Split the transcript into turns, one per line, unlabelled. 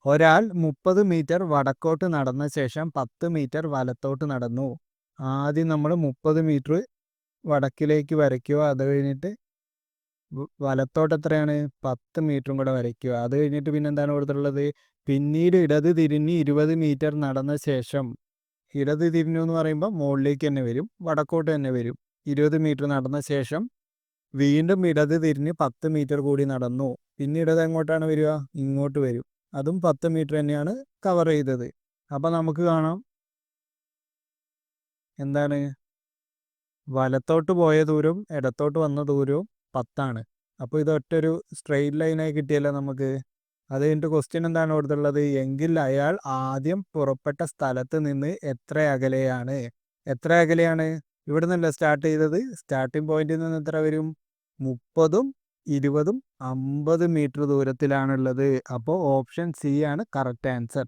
ഒരാൾ 30 മീറ്റർ വടക്കോട്ട് നടന്ന ശേഷം 10 മീറ്റർ വലത്തോട്ട് നടന്നു. ആദ്യം നമ്മൾ 30 മീറ്റർ വടക്കിലേക്ക് വരയ്ക്കുക. അത് കഴിഞ്ഞിട്ട് വലത്തോട്ട് എത്രയാണ് 10 മീറ്ററും കൂടെ വരയ്ക്കുക. അത് കഴിഞ്ഞിട്ട് പിന്നെ എന്താണ് കൊടുത്തിട്ടുള്ളത്? പിന്നീട് ഇടത് തിരിഞ്ഞ് 20 മീറ്റർ നടന്ന ശേഷം, ഇടത് തിരിഞ്ഞു എന്ന് പറയുമ്പോൾ മുകളിലേക്ക് തന്നെ വരും, വടക്കോട്ട് തന്നെ വരും. 20 മീറ്റർ നടന്ന ശേഷം വീണ്ടും ഇടത് തിരിഞ്ഞ് 10 മീറ്റർ കൂടി നടന്നു. പിന്നെ ഇടത് എങ്ങോട്ടാണ് വരിക? ഇങ്ങോട്ട് വരും. അതും 10 മീറ്റർ തന്നെയാണ് കവർ ചെയ്തത്. അപ്പം നമുക്ക് കാണാം എന്താണ്, വലത്തോട്ട് പോയ ദൂരവും ഇടത്തോട്ട് വന്ന ദൂരവും 10ആണ്. അപ്പോൾ ഇത് ഒറ്റൊരു സ്ട്രെയിറ്റ് ലൈനായി കിട്ടിയല്ലോ നമുക്ക്. അത് കഴിഞ്ഞിട്ട് ക്വസ്റ്റ്യൻ എന്താണ് കൊടുത്തിട്ടുള്ളത്? എങ്കിൽ അയാൾ ആദ്യം പുറപ്പെട്ട സ്ഥലത്ത് നിന്ന് എത്ര അകലെയാണ്? എത്ര അകലെയാണ്? ഇവിടെ നിന്നല്ല സ്റ്റാർട്ട് ചെയ്തത്. സ്റ്റാർട്ടിംഗ് പോയിന്റിൽ നിന്ന് എത്ര വരും? 30ഉം 20ഉം 50 മീറ്റർ ദൂരത്തിലാണുള്ളത്. അപ്പോൾ ഓപ്ഷൻ സി ആണ് കറക്റ്റ് ആൻസർ.